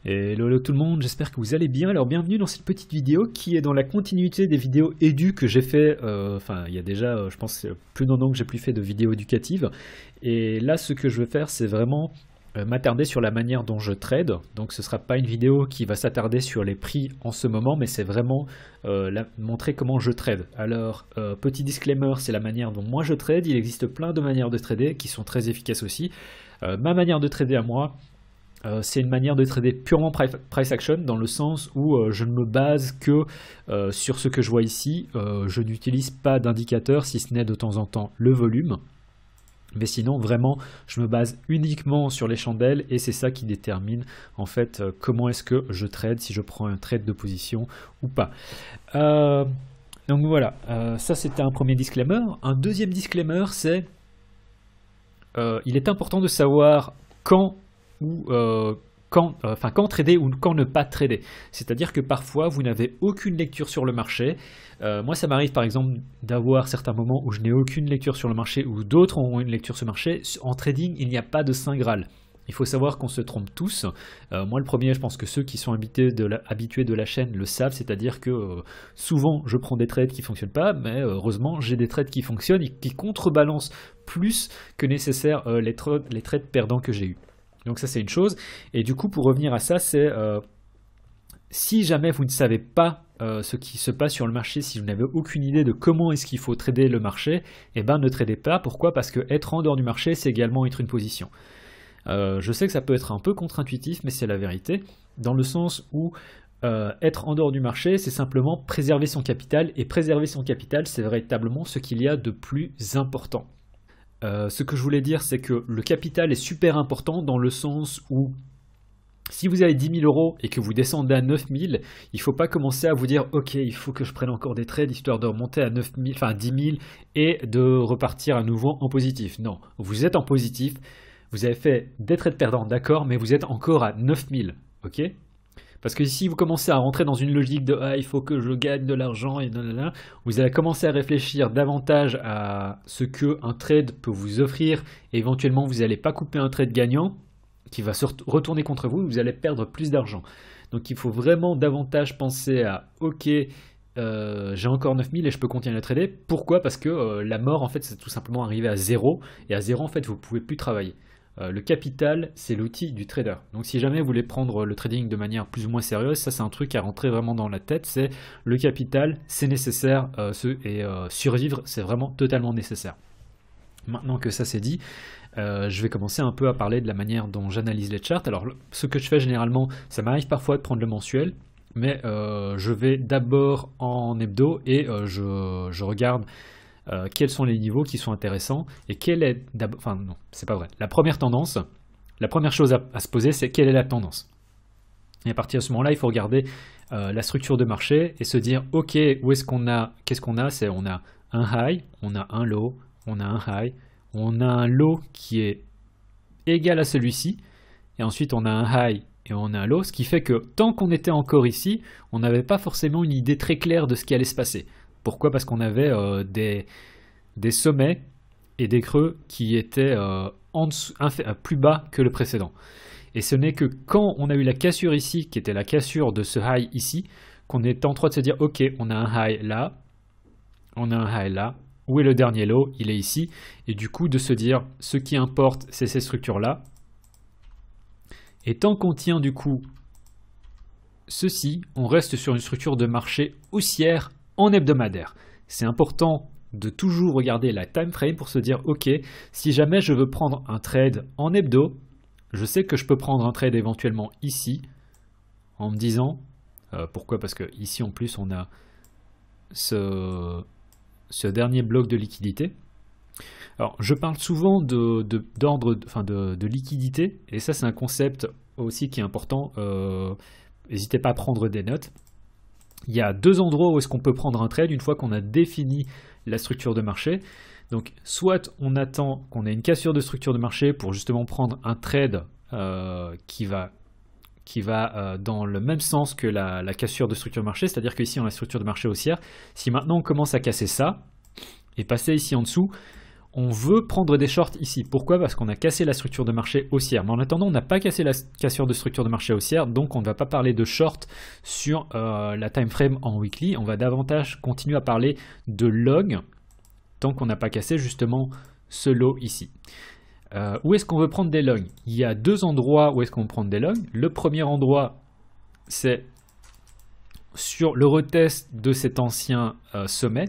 Hello tout le monde, j'espère que vous allez bien. Alors bienvenue dans cette petite vidéo qui est dans la continuité des vidéos édu que j'ai fait, il y a déjà je pense plus d'un an que j'ai plus fait de vidéos éducatives. Et là ce que je vais faire c'est vraiment m'attarder sur la manière dont je trade. Donc ce sera pas une vidéo qui va s'attarder sur les prix en ce moment, mais c'est vraiment montrer comment je trade. Alors petit disclaimer, c'est la manière dont moi je trade. Il existe plein de manières de trader qui sont très efficaces aussi. Ma manière de trader à moi, c'est une manière de trader purement price action, dans le sens où je ne me base que sur ce que je vois ici. Je n'utilise pas d'indicateur, si ce n'est de temps en temps le volume. Mais sinon, vraiment, je me base uniquement sur les chandelles et c'est ça qui détermine en fait comment est-ce que je trade, si je prends un trade de position ou pas. Donc voilà, ça c'était un premier disclaimer. Un deuxième disclaimer, c'est il est important de savoir quand trader ou quand ne pas trader. C'est-à-dire que parfois vous n'avez aucune lecture sur le marché. Moi ça m'arrive par exemple d'avoir certains moments où je n'ai aucune lecture sur le marché, ou d'autres ont une lecture sur le marché. En trading il n'y a pas de saint graal. Il faut savoir qu'on se trompe tous. Moi le premier, je pense que ceux qui sont habitués de la chaîne le savent, c'est-à-dire que souvent je prends des trades qui ne fonctionnent pas, mais heureusement j'ai des trades qui fonctionnent et qui contrebalancent plus que nécessaire les trades perdants que j'ai eus. Donc ça c'est une chose. Et du coup pour revenir à ça, c'est si jamais vous ne savez pas ce qui se passe sur le marché, si vous n'avez aucune idée de comment est-ce qu'il faut trader le marché, eh ben ne tradez pas. Pourquoi? Parce que être en dehors du marché, c'est également être une position. Je sais que ça peut être un peu contre-intuitif, mais c'est la vérité, dans le sens où être en dehors du marché, c'est simplement préserver son capital, et préserver son capital, c'est véritablement ce qu'il y a de plus important. Ce que je voulais dire, c'est que le capital est super important dans le sens où si vous avez 10 000 € et que vous descendez à 9 000, il ne faut pas commencer à vous dire ok, il faut que je prenne encore des trades histoire de remonter à 9 000, enfin 10 000 et de repartir à nouveau en positif. Non, vous êtes en positif, vous avez fait des trades perdants, d'accord, mais vous êtes encore à 9 000, ok? Parce que si vous commencez à rentrer dans une logique de il faut que je gagne de l'argent et nanana, vous allez commencer à réfléchir davantage à ce qu'un trade peut vous offrir, et éventuellement vous n'allez pas couper un trade gagnant qui va se retourner contre vous, vous allez perdre plus d'argent. Donc il faut vraiment davantage penser à ok, j'ai encore 9 000 et je peux continuer à trader. Pourquoi? Parce que la mort en fait c'est tout simplement arriver à zéro, et à zéro en fait vous ne pouvez plus travailler. Le capital, c'est l'outil du trader. Donc si jamais vous voulez prendre le trading de manière plus ou moins sérieuse, ça c'est un truc à rentrer vraiment dans la tête, c'est le capital, c'est nécessaire, survivre, c'est vraiment totalement nécessaire. Maintenant que ça c'est dit, je vais commencer un peu à parler de la manière dont j'analyse les charts. Alors ce que je fais généralement, ça m'arrive parfois de prendre le mensuel, mais je vais d'abord en hebdo et je regarde quels sont les niveaux qui sont intéressants et quelle est d'abord, enfin non, c'est pas vrai. La première tendance, la première chose à se poser, c'est quelle est la tendance. Et à partir de ce moment-là, il faut regarder la structure de marché et se dire ok, où est-ce qu'on a, qu'est-ce qu'on a? C'est on a un high, on a un low, on a un high, on a un low qui est égal à celui-ci, et ensuite on a un high et on a un low, ce qui fait que tant qu'on était encore ici, on n'avait pas forcément une idée très claire de ce qui allait se passer. Pourquoi? Parce qu'on avait des sommets et des creux qui étaient plus bas que le précédent. Et ce n'est que quand on a eu la cassure ici, qui était la cassure de ce high ici, qu'on est en train de se dire ok, on a un high là, on a un high là, où est le dernier low? Il est ici. Et du coup de se dire ce qui importe c'est ces structures là. Et tant qu'on tient du coup ceci, on reste sur une structure de marché haussière en hebdomadaire. C'est important de toujours regarder la time frame pour se dire ok, si jamais je veux prendre un trade en hebdo, je sais que je peux prendre un trade éventuellement ici en me disant pourquoi? Parce que ici en plus on a ce dernier bloc de liquidité. Alors je parle souvent de liquidité, et ça c'est un concept aussi qui est important. N'hésitez pas à prendre des notes. Il y a deux endroits où est-ce qu'on peut prendre un trade une fois qu'on a défini la structure de marché. Donc soit on attend qu'on ait une cassure de structure de marché pour justement prendre un trade qui va dans le même sens que la cassure de structure de marché, c'est-à-dire qu'ici on a la structure de marché haussière. Si maintenant on commence à casser ça et passer ici en dessous, on veut prendre des shorts ici. Pourquoi? Parce qu'on a cassé la structure de marché haussière. Mais en attendant, on n'a pas cassé la cassure de structure de marché haussière, donc on ne va pas parler de short sur la time frame en weekly. On va davantage continuer à parler de long tant qu'on n'a pas cassé justement ce low ici. Où est-ce qu'on veut prendre des longs? Il y a deux endroits où est-ce qu'on veut prendre des longs. Le premier endroit, c'est sur le retest de cet ancien sommet.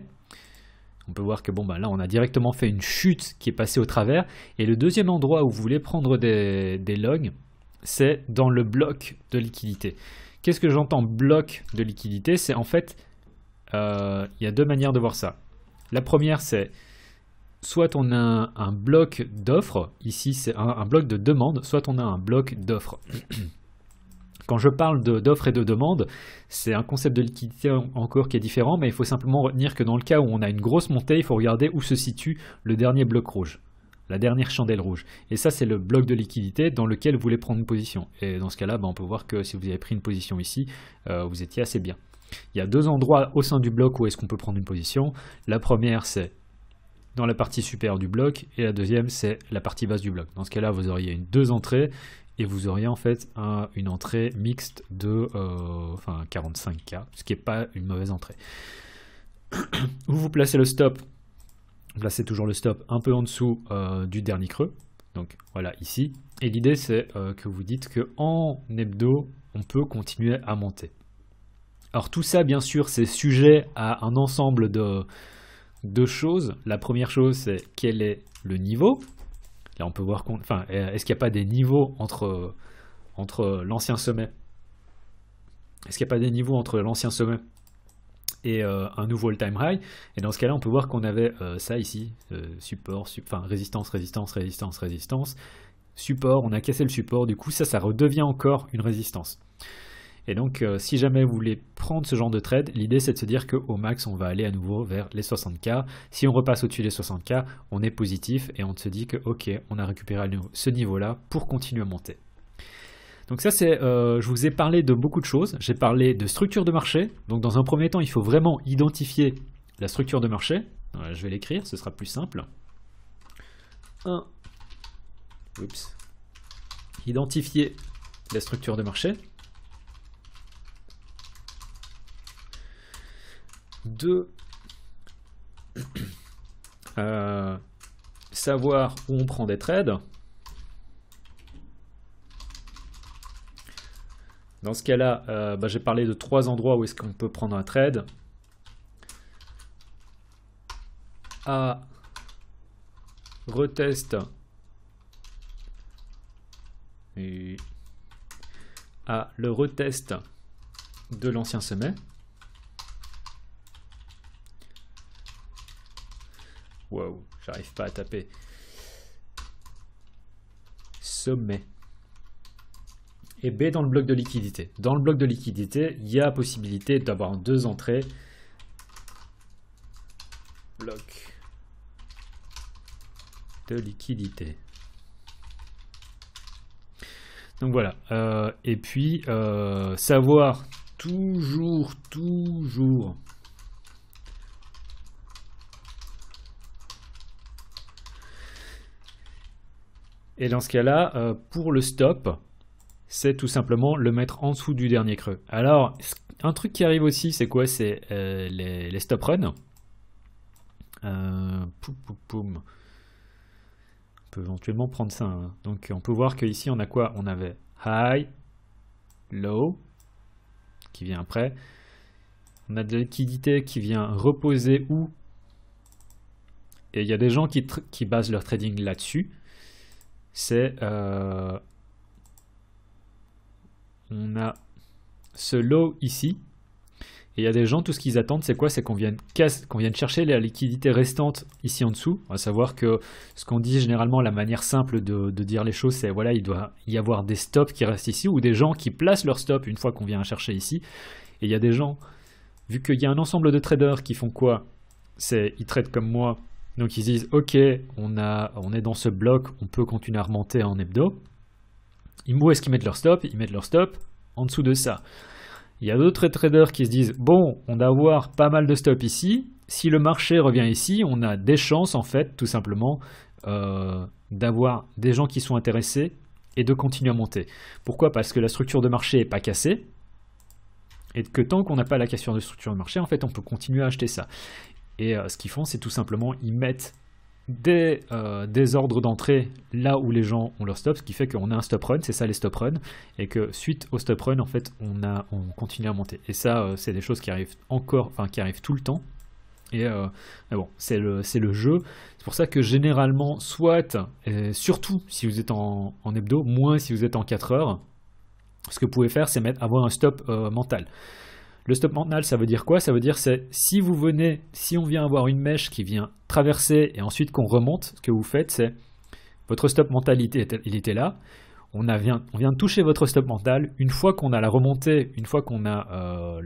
On peut voir que bon, bah là, on a directement fait une chute qui est passée au travers. Et le deuxième endroit où vous voulez prendre des longs, c'est dans le bloc de liquidité. Qu'est-ce que j'entends bloc de liquidité? C'est en fait, il y a deux manières de voir ça. La première, c'est soit on a un bloc d'offres. Ici, c'est un bloc de demande. Soit on a un bloc d'offres. Quand je parle d'offres et de demandes, c'est un concept de liquidité encore qui est différent, mais il faut simplement retenir que dans le cas où on a une grosse montée, il faut regarder où se situe le dernier bloc rouge, la dernière chandelle rouge. Et ça, c'est le bloc de liquidité dans lequel vous voulez prendre une position. Et dans ce cas-là, on peut voir que si vous avez pris une position ici, vous étiez assez bien. Il y a deux endroits au sein du bloc où est-ce qu'on peut prendre une position. La première, c'est dans la partie supérieure du bloc, et la deuxième, c'est la partie basse du bloc. Dans ce cas-là, vous auriez deux entrées, et vous auriez en fait une entrée mixte de 45K, ce qui n'est pas une mauvaise entrée. Où vous placez le stop, vous placez toujours le stop un peu en dessous du dernier creux, donc voilà ici. Et l'idée c'est que vous dites qu'en hebdo, on peut continuer à monter. Alors tout ça bien sûr c'est sujet à un ensemble de choses. La première chose c'est quel est le niveau. Là, on peut voir est-ce qu'il n'y a pas des niveaux entre l'ancien sommet? Est-ce qu'il n'y a pas des niveaux entre l'ancien sommet et un nouveau all-time high? Et dans ce cas-là, on peut voir qu'on avait ça ici, support, résistance, résistance, résistance, résistance, support, on a cassé le support, du coup ça redevient encore une résistance. Et donc, si jamais vous voulez prendre ce genre de trade, l'idée c'est de se dire qu'au max, on va aller à nouveau vers les 60K. Si on repasse au-dessus des 60K, on est positif et on se dit que ok, on a récupéré ce niveau-là pour continuer à monter. Donc ça, c'est, je vous ai parlé de beaucoup de choses. J'ai parlé de structure de marché. Donc dans un premier temps, il faut vraiment identifier la structure de marché. Je vais l'écrire, ce sera plus simple. Identifier la structure de marché. 2. Savoir où on prend des trades. Dans ce cas-là, j'ai parlé de 3 endroits où est-ce qu'on peut prendre un trade. A, retest, et A, le retest de l'ancien sommet. Wow, j'arrive pas à taper. Sommet. Et B dans le bloc de liquidité. Dans le bloc de liquidité, il y a la possibilité d'avoir 2 entrées. Bloc de liquidité. Donc voilà. Et puis, savoir toujours et dans ce cas-là, pour le stop, c'est tout simplement le mettre en dessous du dernier creux. Alors, un truc qui arrive aussi, c'est quoi? C'est les stop run. On peut éventuellement prendre ça. Hein. Donc, on peut voir qu'ici, on a quoi? On avait high, low, qui vient après. On a de la liquidité qui vient reposer où? Et il y a des gens qui basent leur trading là-dessus. C'est on a ce low ici et il y a des gens, tout ce qu'ils attendent c'est quoi? C'est qu'on vienne chercher la liquidité restante ici en dessous. On va savoir que ce qu'on dit généralement, la manière simple de dire les choses, c'est voilà, il doit y avoir des stops qui restent ici ou des gens qui placent leur stop une fois qu'on vient chercher ici. Et il y a des gens, vu qu'il y a un ensemble de traders qui font quoi? Ils tradent comme moi. Donc ils disent ok, on est dans ce bloc, on peut continuer à remonter en hebdo. Où est-ce qu'ils mettent leur stop? Ils mettent leur stop en dessous de ça. Il y a d'autres traders qui se disent bon, on va avoir pas mal de stops ici. Si le marché revient ici, on a des chances en fait, tout simplement, d'avoir des gens qui sont intéressés et de continuer à monter. Pourquoi? Parce que la structure de marché n'est pas cassée et que tant qu'on n'a pas la cassure de structure de marché, en fait, on peut continuer à acheter ça. Et ce qu'ils font, c'est tout simplement, ils mettent des ordres d'entrée là où les gens ont leur stop, ce qui fait qu'on a un stop run, c'est ça les stop run, et que suite au stop run, en fait, on continue à monter. Et ça, c'est des choses qui arrivent qui arrivent tout le temps. Et mais bon, c'est le jeu. C'est pour ça que généralement, soit, surtout si vous êtes en hebdo, moins si vous êtes en 4 heures, ce que vous pouvez faire, c'est avoir un stop mental. Le stop mental, ça veut dire quoi? Ça veut dire c'est si on vient avoir une mèche qui vient traverser et ensuite qu'on remonte, ce que vous faites, c'est votre stop mental, il était là. On vient de toucher votre stop mental. Une fois qu'on a la remontée, une fois qu'on a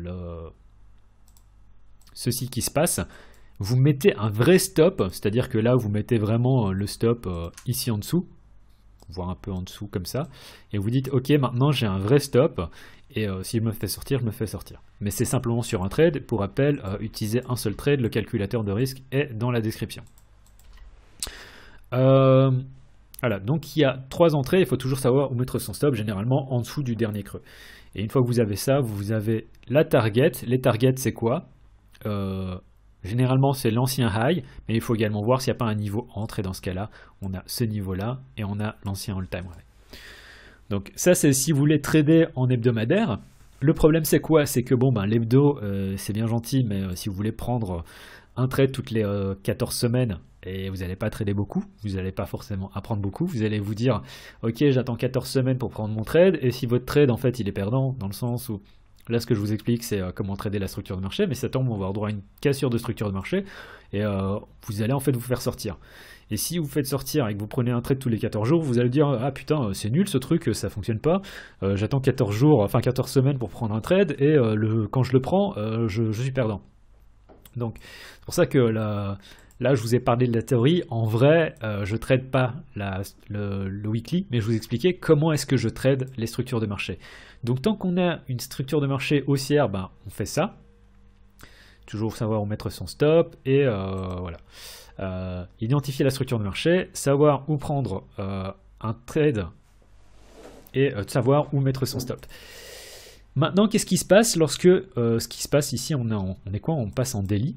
ceci qui se passe, vous mettez un vrai stop, c'est-à-dire que là, vous mettez vraiment le stop ici en dessous, voire un peu en dessous comme ça, et vous dites ok, maintenant j'ai un vrai stop. Et si je me fais sortir, je me fais sortir. Mais c'est simplement sur un trade. Pour rappel, utilisez un seul trade. Le calculateur de risque est dans la description. Voilà, donc il y a 3 entrées. Il faut toujours savoir où mettre son stop, généralement en dessous du dernier creux. Et une fois que vous avez ça, vous avez la target. Les targets, c'est quoi? Généralement, c'est l'ancien high. Mais il faut également voir s'il n'y a pas un niveau entre. Et dans ce cas-là, on a ce niveau-là et on a l'ancien all-time high. Donc ça, c'est si vous voulez trader en hebdomadaire. Le problème, c'est quoi? C'est que bon, l'hebdo, c'est bien gentil, mais si vous voulez prendre un trade toutes les 14 semaines et vous n'allez pas trader beaucoup, vous n'allez pas forcément apprendre beaucoup, vous allez vous dire ok, j'attends 14 semaines pour prendre mon trade, et si votre trade, en fait, il est perdant, dans le sens où là, ce que je vous explique, c'est comment trader la structure de marché, mais ça tombe, on va avoir droit à une cassure de structure de marché, et vous allez en fait vous faire sortir. Et si vous faites sortir et que vous prenez un trade tous les 14 jours, vous allez dire ah putain, c'est nul ce truc, ça fonctionne pas, j'attends 14 semaines pour prendre un trade, et quand je le prends, je suis perdant. Donc c'est pour ça que là, je vous ai parlé de la théorie. En vrai, je trade pas le weekly, mais je vous expliquais comment est-ce que je trade les structures de marché. Donc tant qu'on a une structure de marché haussière, on fait ça. Toujours savoir où mettre son stop, et voilà. Identifier la structure de marché, savoir où prendre un trade, et savoir où mettre son stop. Maintenant, qu'est-ce qui se passe lorsque ce qui se passe ici, on est quoi? On passe en daily.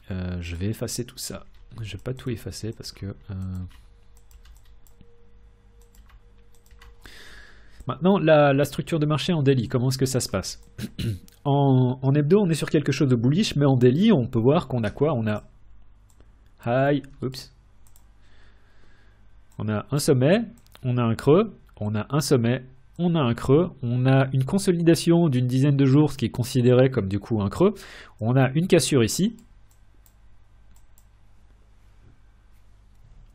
Je vais effacer tout ça. Je vais pas tout effacer parce que maintenant la structure de marché en daily, comment est-ce que ça se passe? En hebdo, on est sur quelque chose de bullish, mais en daily, on peut voir qu'on a quoi? On a high, on a un sommet, on a un creux, on a un sommet, on a un creux, on a une consolidation d'une dizaine de jours, ce qui est considéré comme du coup un creux, on a une cassure ici,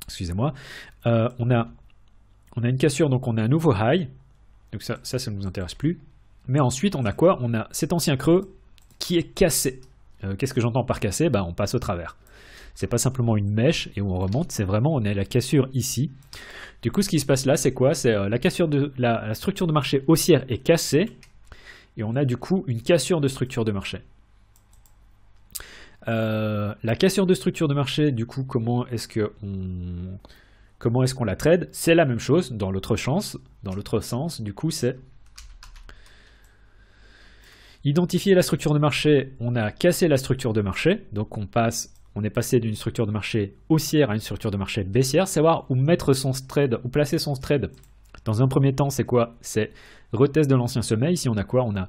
excusez-moi, on a une cassure, donc on a un nouveau high, donc ça ne nous intéresse plus, mais ensuite on a quoi? On a cet ancien creux qui est cassé. Qu'est-ce que j'entends par cassé? On passe au travers. C'est pas simplement une mèche et où on remonte, c'est vraiment on a la cassure ici. Du coup, ce qui se passe là, c'est quoi? C'est la cassure de la structure de marché haussière est cassée, et on a du coup une cassure de structure de marché. La cassure de structure de marché, du coup, comment est-ce qu'on la trade? C'est la même chose dans l'autre sens. Du coup, c'est identifier la structure de marché. On a cassé la structure de marché, donc on est passé d'une structure de marché haussière à une structure de marché baissière. Savoir où mettre son trade, où placer son trade. Dans un premier temps, c'est quoi? C'est retest de l'ancien sommet. Ici, on a quoi? On a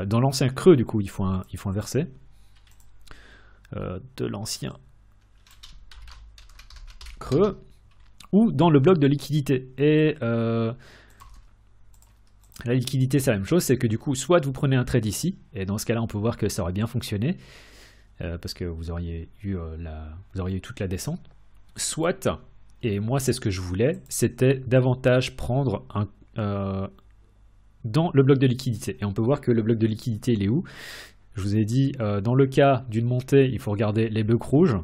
dans l'ancien creux, du coup, il faut inverser. De l'ancien creux, ou dans le bloc de liquidité. Et la liquidité, c'est la même chose, c'est que du coup, soit vous prenez un trade ici, et dans ce cas-là, on peut voir que ça aurait bien fonctionné, parce que vous auriez eu toute la descente. Soit, et moi c'est ce que je voulais, c'était davantage prendre dans le bloc de liquidité. Et on peut voir que le bloc de liquidité, il est où? Je vous ai dit, dans le cas d'une montée, il faut regarder les blocs rouges.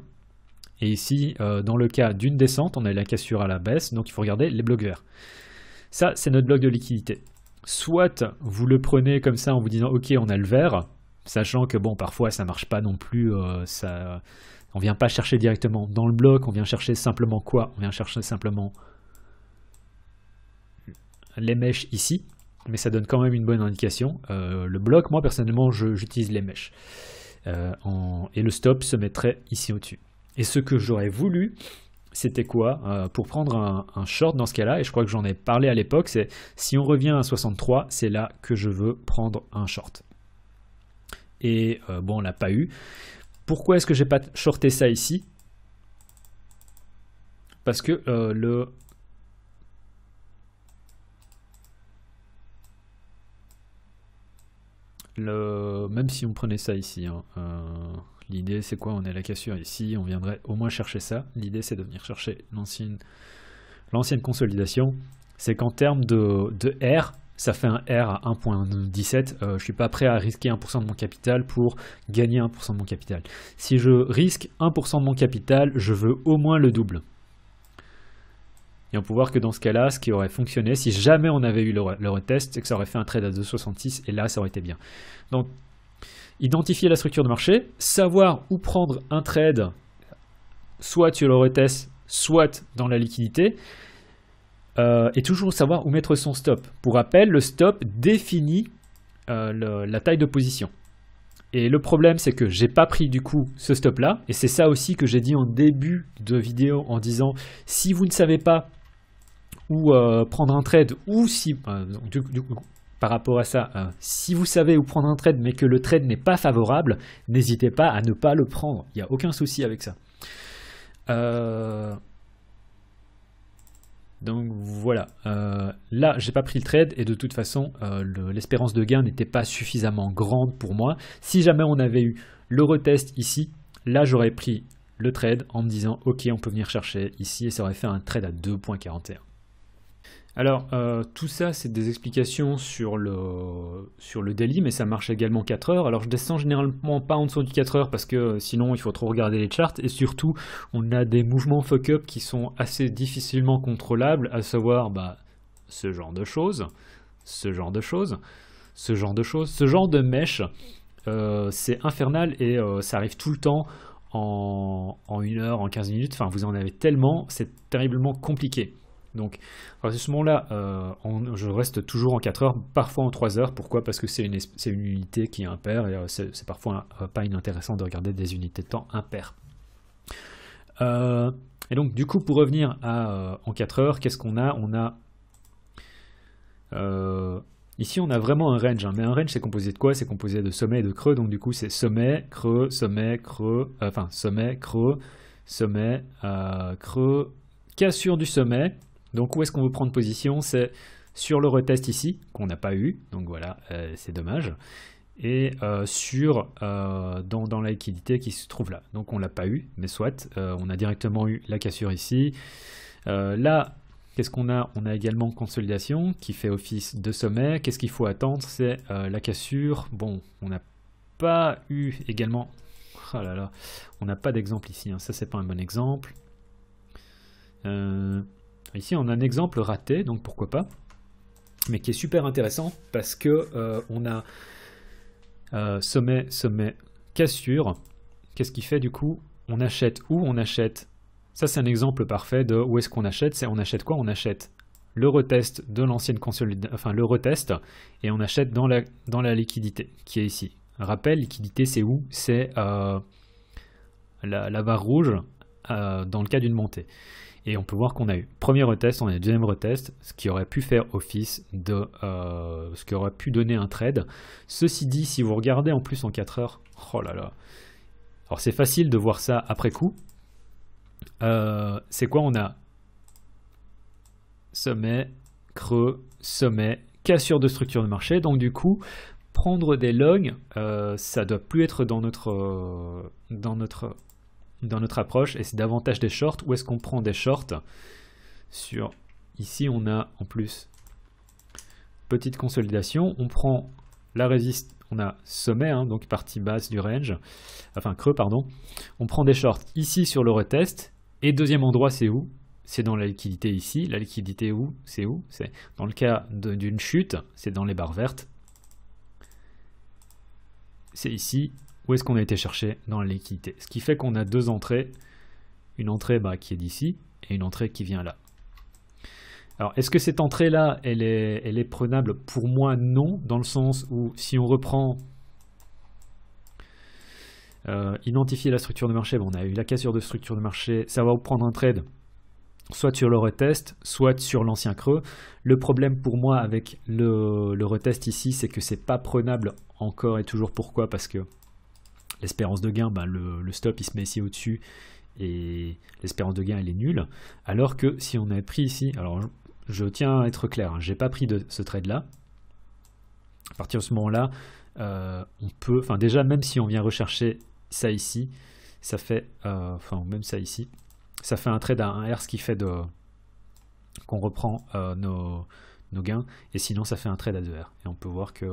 Et ici, dans le cas d'une descente, on a la cassure à la baisse, donc il faut regarder les blocs verts. Ça, c'est notre bloc de liquidité. soit vous le prenez comme ça en vous disant ok on a le vert, sachant que bon parfois ça marche pas non plus, on vient pas chercher directement dans le bloc, on vient chercher simplement quoi? On vient chercher simplement les mèches ici, mais ça donne quand même une bonne indication. Le bloc, moi personnellement j'utilise les mèches. Et le stop se mettrait ici au-dessus. Et ce que j'aurais voulu, c'était quoi? Pour prendre un short dans ce cas-là, et je crois que j'en ai parlé à l'époque, c'est si on revient à 63, c'est là que je veux prendre un short. Et bon, on l'a pas eu. Pourquoi est-ce que j'ai pas shorté ça ici? Parce que même si on prenait ça ici, hein, l'idée c'est quoi? On est à la cassure ici, on viendrait au moins chercher ça. L'idée c'est de venir chercher l'ancienne consolidation. C'est qu'en termes de R, ça fait un R à 1.17. Je ne suis pas prêt à risquer 1% de mon capital pour gagner 1% de mon capital. Si je risque 1% de mon capital, je veux au moins le double. Et on peut voir que dans ce cas-là, ce qui aurait fonctionné, si jamais on avait eu le retest, c'est que ça aurait fait un trade à 2,66 et là, ça aurait été bien. Donc, identifier la structure de marché, savoir où prendre un trade, soit sur le retest, soit dans la liquidité, et toujours savoir où mettre son stop. Pour rappel, le stop définit la taille de position. Et le problème, c'est que j'ai pas pris du coup ce stop-là, et c'est ça aussi que j'ai dit en début de vidéo en disant si vous ne savez pas où prendre un trade, ou si du coup, par rapport à ça, si vous savez où prendre un trade mais que le trade n'est pas favorable, n'hésitez pas à ne pas le prendre. Il n'y a aucun souci avec ça. Donc voilà, là j'ai pas pris le trade et de toute façon l'espérance de gain n'était pas suffisamment grande pour moi. Si jamais on avait eu le retest ici, là j'aurais pris le trade en me disant ok on peut venir chercher ici et ça aurait fait un trade à 2.41. Alors tout ça c'est des explications sur le daily, mais ça marche également 4 heures. Alors je descends généralement pas en dessous du 4 heures parce que sinon il faut trop regarder les charts, et surtout on a des mouvements fuck-up qui sont assez difficilement contrôlables, à savoir ce genre de choses, ce genre de choses, ce genre de choses, ce genre de mèche. C'est infernal et ça arrive tout le temps en 1 heure, en 15 minutes, enfin vous en avez tellement, c'est terriblement compliqué. Donc à ce moment-là, je reste toujours en 4 heures, parfois en 3 heures. Pourquoi? Parce que c'est une unité qui est impaire et c'est parfois pas inintéressant de regarder des unités de temps impaires. Et donc du coup, pour revenir en 4 heures, qu'est-ce qu'on a? Ici, on a vraiment un range, hein, mais un range, c'est composé de quoi? C'est composé de sommets et de creux, donc du coup, c'est sommet, creux, sommet, creux, enfin, sommet, creux, sommet, creux, cassure du sommet. Donc, où est-ce qu'on veut prendre position? C'est sur le retest ici, qu'on n'a pas eu, donc voilà, c'est dommage, et dans la liquidité qui se trouve là. Donc, on l'a pas eu, mais soit, on a directement eu la cassure ici. Là, qu'est-ce qu'on a? On a également consolidation qui fait office de sommet. Qu'est-ce qu'il faut attendre? C'est la cassure. Bon, on n'a pas eu également... Oh là là, on n'a pas d'exemple ici, hein. Ça c'est pas un bon exemple. Ici on a un exemple raté, donc pourquoi pas, mais qui est super intéressant parce que on a sommet, sommet, cassure. Qu'est-ce qui fait du coup? On achète où? On achète... Ça, c'est un exemple parfait de où est-ce qu'on achète. On achète quoi? On achète le retest de l'ancienne consolidation, enfin le retest, et on achète dans la liquidité qui est ici. Rappel, liquidité, c'est où? C'est la barre rouge dans le cas d'une montée. Et on peut voir qu'on a eu premier retest, on a eu deuxième retest, ce qui aurait pu faire office de... ce qui aurait pu donner un trade. Ceci dit, si vous regardez en plus en 4 heures, oh là là. Alors c'est facile de voir ça après coup. C'est quoi? On a sommet, creux, sommet, cassure de structure de marché. Donc du coup, prendre des longs, ça doit plus être dans notre approche, et c'est davantage des shorts. Où est-ce qu'on prend des shorts? Ici, on a en plus petite consolidation. On prend la résistance. On a sommet, hein, donc partie basse du range, enfin creux, pardon. On prend des shorts ici sur le retest. Et deuxième endroit, c'est où? c'est dans la liquidité ici. La liquidité où? C'est où? C'est dans le cas d'une chute, c'est dans les barres vertes. C'est ici. Où est-ce qu'on a été chercher? Dans la liquidité. Ce qui fait qu'on a deux entrées. Une entrée qui est d'ici et une entrée qui vient là. Alors, est-ce que cette entrée-là, elle est prenable? Pour moi, non. Dans le sens où si on reprend... identifier la structure de marché, on a eu la cassure de structure de marché, ça va vous prendre un trade soit sur le retest, soit sur l'ancien creux. Le problème pour moi avec le retest ici, c'est que c'est pas prenable encore et toujours. Pourquoi? Parce que l'espérance de gain, le stop il se met ici au-dessus et l'espérance de gain elle est nulle. Alors que si on avait pris ici, alors je tiens à être clair, j'ai pas pris de ce trade là. À partir de ce moment-là, on peut, enfin déjà même si on vient rechercher ça ici, ça fait, même ça ici, ça fait un trade à 1 R, ce qui fait qu'on reprend nos gains, et sinon ça fait un trade à 2 R. Et on peut voir que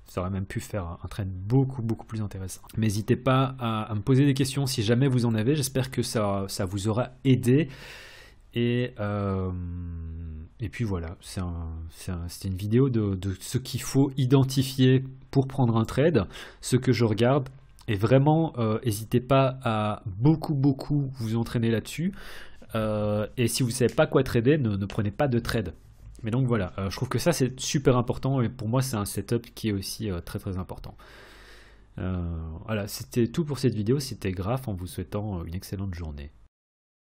ça aurait même pu faire un trade beaucoup plus intéressant. Mais n'hésitez pas à me poser des questions si jamais vous en avez, j'espère que ça vous aura aidé. Et puis voilà, c'était une vidéo de ce qu'il faut identifier pour prendre un trade, ce que je regarde. Et vraiment, n'hésitez pas à beaucoup vous entraîner là-dessus. Et si vous ne savez pas quoi trader, ne prenez pas de trade. Mais donc voilà, je trouve que ça c'est super important. Et pour moi, c'est un setup qui est aussi très important. Voilà, c'était tout pour cette vidéo. C'était Graph en vous souhaitant une excellente journée.